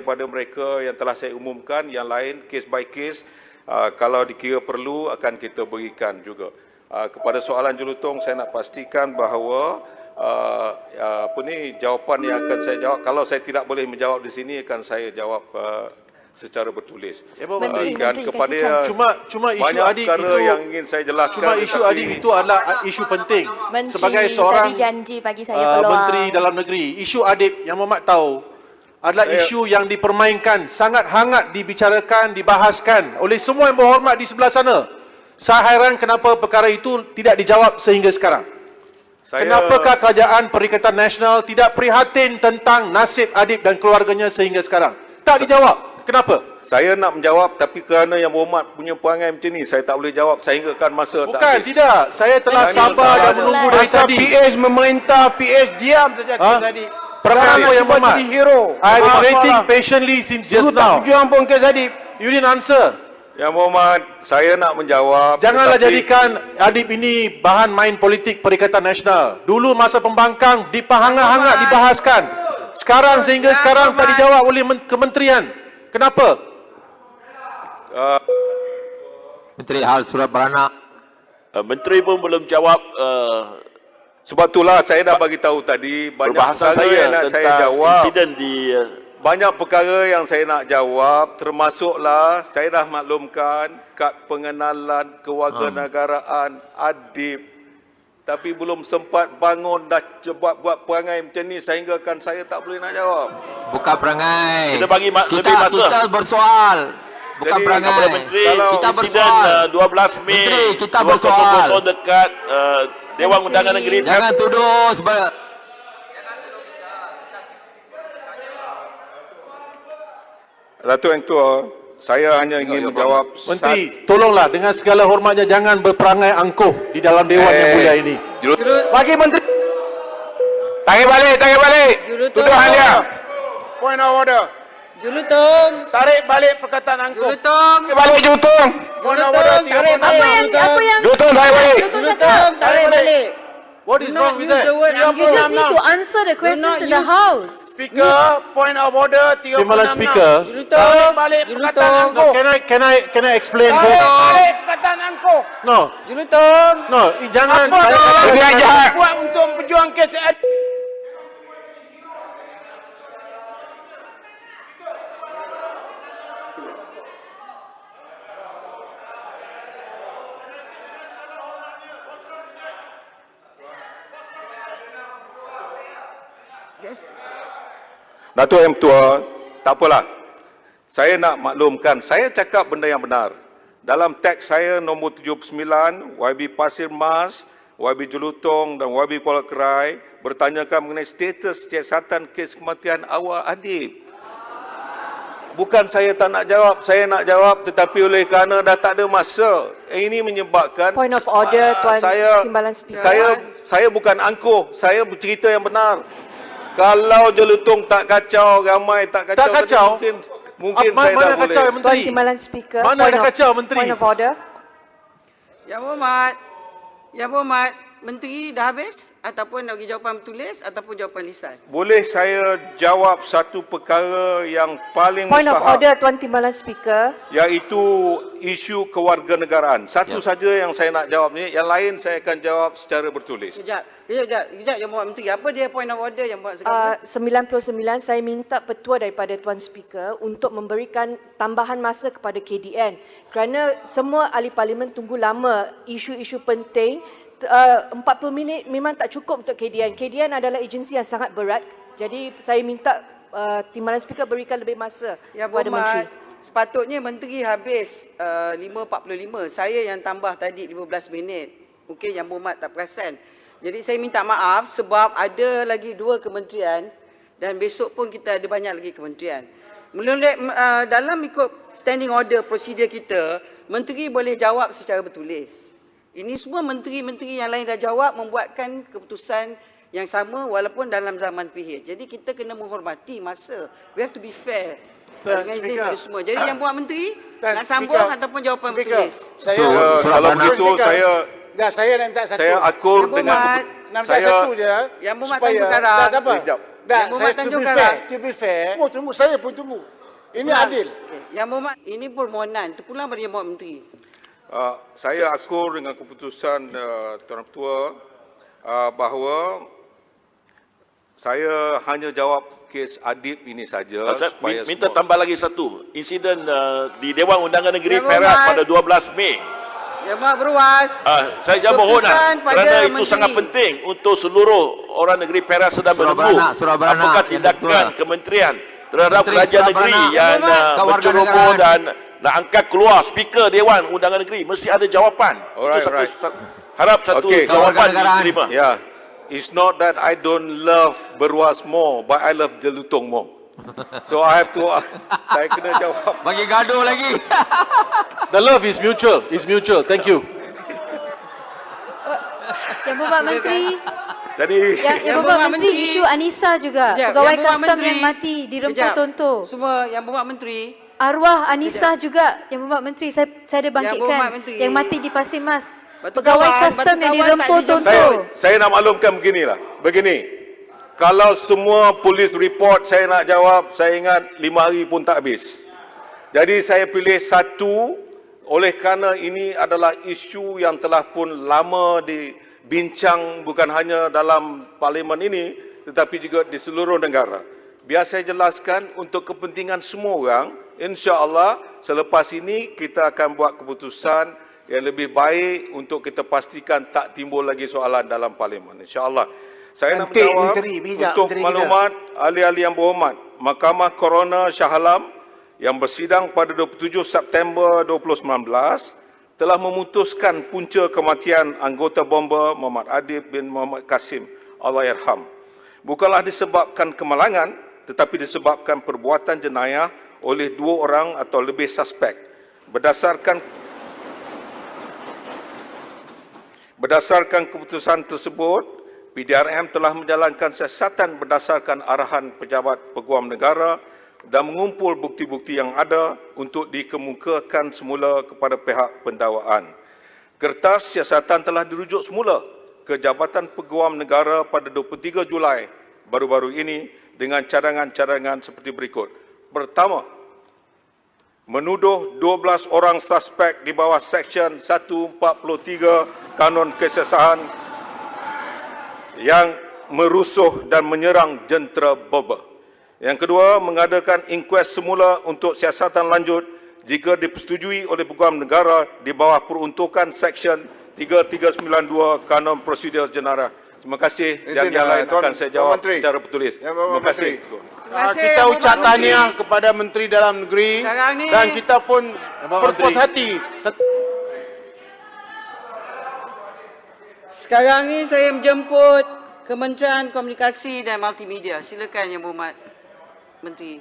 daripada mereka yang telah saya umumkan, yang lain case by case, kalau dikira perlu akan kita berikan juga. Kepada soalan Jelutong, saya nak pastikan bahawa jawapan yang akan saya jawab, kalau saya tidak boleh menjawab di sini, akan saya jawab secara bertulis. Dan kepada cuma isu banyak adik perkara itu, yang ingin saya jelaskan. Cuma isu adik itu adalah isu penting. Menteri Sebagai seorang tadi janji bagi saya peluang. Menteri Dalam Negeri, isu adik yang Muhammad tahu adalah isu yang dipermainkan, sangat hangat dibicarakan, dibahaskan oleh semua yang berhormat di sebelah sana. Saya hairan kenapa perkara itu tidak dijawab sehingga sekarang. Kenapakah Kerajaan Perikatan Nasional tidak prihatin tentang nasib Adib dan keluarganya sehingga sekarang? Tak dijawab. Kenapa? Saya nak menjawab, tapi kerana yang berhormat punya perangai macam ni, saya tak boleh jawab sehinggakan masa tak Bukan, habis. tidak. Saya telah sabar dan menunggu dari Masa tadi. PS memerintah, PS diam saja tadi. Perkara apa yang Muhammad? Jadi hero. I am waiting patiently since just now. Berjuang pun ke Zadib. You didn't answer. Yang Berhormat, saya nak menjawab. Janganlah tetapi jadikan Adib ini bahan main politik Perikatan Nasional. Dulu masa pembangkang hangat-hangat dibahaskan. Sekarang sehingga sekarang tak dijawab oleh kementerian. Kenapa? Menteri Hal Surat Beranak. Menteri pun belum jawab. Sebab itulah saya dah bagi tahu tadi banyak Perbahasan perkara saya yang nak saya tentang jawab. insiden di Banyak perkara yang saya nak jawab, termasuklah saya dah maklumkan kad pengenalan kewarganegaraan Adib. Tapi belum sempat bangun dah buat perangai macam ni sehinggakan saya tak boleh nak jawab. Bukan perangai. Kita bagi lebih masa. Kita bersoal. Bukan Jadi, perangai. kepada Menteri, Kita insiden bersoal. 12 Mei Menteri, kita 2000 bersoal. dekat Dewan Undangan Negeri. Jangan tuduh sebagai... Datuk Yang Tua, saya hanya ingin menjawab. Menteri, tolonglah dengan segala hormatnya jangan berperangai angkuh di dalam Dewan yang mulia ini. Bagi Menteri. Tarik balik. Tuduhan dia. Point of order. Julutong. Tarik balik perkataan angkuh. Julutong. Balik Jutong. Point of order. Tarik balik. Apa yang Jutong tarik balik. Julutong. Tarik balik. What is wrong with that? you just need to answer the questions in the house. Speaker, point of order. Timbalan Speaker. Tarik balik perkataan angkuh. Can I explain Tarik first? balik perkataan angkuh. No, Julutong. no, jangan. Buat untuk berjuang kes Datuk Yang Tua, tak apalah. Saya nak maklumkan, saya cakap benda yang benar. Dalam teks saya nombor 79, YB Pasir Mas, YB Jelutong dan YB Kuala Kerai bertanyakan mengenai status siasatan kes kematian awal Adib. Bukan saya tak nak jawab, saya nak jawab tetapi oleh kerana dah tak ada masa. Ini menyebabkan Point of order, Tuan Timbalan Speaker. Saya bukan angkuh, saya bercerita yang benar. Kalau Jelutong tak kacau, ramai tak kacau. Tak kacau? Mungkin Mana saya dah kacau, boleh. Menteri? Tuan Timbalan Speaker. Mana ada kacau, Menteri? Point of order. Yang Berhormat, Menteri dah habis ataupun nak bagi jawapan bertulis ataupun jawapan lisan? Boleh saya jawab satu perkara yang paling Point of mustahak, order, Tuan Timbalan Speaker. iaitu isu kewarganegaraan. Satu saja yang saya nak jawab ni, yang lain saya akan jawab secara bertulis. Kejap, Yang Berhormat Menteri. Apa dia point of order yang buat sekarang? 99 saya minta petua daripada Tuan Speaker untuk memberikan tambahan masa kepada KDN kerana semua ahli parlimen tunggu lama isu-isu penting. 40 minit memang tak cukup untuk KDN. KDN adalah agensi yang sangat berat. Jadi saya minta Timbalan Speaker berikan lebih masa Yang kepada Menteri. Berhormat, sepatutnya Menteri habis 5.45. Saya yang tambah tadi 15 minit. Mungkin Yang Berhormat tak perasan. Jadi saya minta maaf sebab ada lagi 2 kementerian dan besok pun kita ada banyak lagi kementerian. Dalam ikut standing order prosedur kita, Menteri boleh jawab secara bertulis. Ini semua menteri-menteri yang lain dah jawab membuatkan keputusan yang sama walaupun dalam zaman PH. Jadi kita kena menghormati masa. We have to be fair. Dengan izin kepada semua. Jadi Yang Berhormat Menteri nak sambung ataupun jawapan bertulis. Kalau begitu saya nak minta satu. saya akur Yang dengan Berhormat, Nak minta satu je. Yang Berhormat supaya- tangguh karang. Tak apa. Yang Berhormat Tanjung Karang. To be fair, tunggu, saya pun tunggu. Ini adil. Yang Berhormat, ini permohonan terpulang pada Yang Berhormat Menteri. Saya akur dengan keputusan Tuan Ketua bahawa saya hanya jawab kes Adib ini saja. Saya supaya minta semua- tambah lagi satu. Insiden di Dewan Undangan Negeri Yang Perak Berhormat. pada 12 Mei. Yang Berhormat Berwas. Saya jangan mohon Keputusan pada kerana itu Menteri. sangat penting untuk seluruh orang negeri Perak sedang Surah menunggu beranak, surah beranak, apakah Yang tindakan Ketua. kementerian terhadap Menteri kerajaan surah negeri beranak. yang berceroboh Kewarganegaraan. dan nak angkat keluar speaker Dewan Undangan Negeri mesti ada jawapan. Alright, Itu right. harap satu Okay. jawapan Kewarganegaraan. diterima. Yeah, it's not that I don't love Berwas more, but I love Jelutong more. So I have to, saya kena jawab. Bagi gaduh lagi. The love is mutual. Is mutual. Thank you. Yang Berhormat Menteri, Jadi, Yang Berhormat Menteri, isu Anissa juga, Sekejap, pegawai Yang Berhormat kastam Menteri. yang mati di Rempah Sekejap. Tonto. Semua Yang Berhormat Menteri. Arwah Anissa juga, Yang Berhormat Menteri, saya ada bangkitkan, Berhormat Menteri. yang mati di Pasir Mas. Batu Pegawai kawan, kastam batu yang di kawan tak Rempah dijemput. Tonto. saya nak maklumkan beginilah. Begini, kalau semua polis report saya nak jawab, saya ingat 5 hari pun tak habis. Jadi saya pilih satu, oleh kerana ini adalah isu yang telah pun lama dibincang bukan hanya dalam parlimen ini, tetapi juga di seluruh negara. Biar saya jelaskan untuk kepentingan semua orang, insya-Allah selepas ini kita akan buat keputusan yang lebih baik untuk kita pastikan tak timbul lagi soalan dalam parlimen. InsyaAllah. Saya nak Cantik, menjawab Menteri, bijak untuk Menteri kita. maklumat ahli-ahli yang berhormat. Mahkamah Coroner Shah Alam yang bersidang pada 27 September 2019 telah memutuskan punca kematian anggota bomba Muhammad Adib bin Muhammad Kasim Allahyarham. Bukanlah disebabkan kemalangan tetapi disebabkan perbuatan jenayah oleh 2 orang atau lebih suspek. Berdasarkan keputusan tersebut, PDRM telah menjalankan siasatan berdasarkan arahan pejabat peguam negara dan mengumpul bukti-bukti yang ada untuk dikemukakan semula kepada pihak pendakwaan. Kertas siasatan telah dirujuk semula ke Jabatan Peguam Negara pada 23 Julai baru-baru ini dengan cadangan-cadangan seperti berikut. Pertama, menuduh 12 orang suspek di bawah Seksyen 143 Kanun Kesesahan yang merusuh dan menyerang jentera bomba. Yang kedua, mengadakan inkuas semula untuk siasatan lanjut jika dipersetujui oleh Peguam Negara di bawah peruntukan Seksyen 3392 Kanun Prosedur Jenara. Terima kasih. Dan yang lain akan saya jawab secara bertulis. Terima kasih. Kita ucap tahniah kepada Menteri Dalam Negeri Sekarang ni- dan kita pun berpuas Menteri. hati. Sekarang ni saya menjemput Kementerian Komunikasi dan Multimedia. Silakan Yang Berhormat Menteri.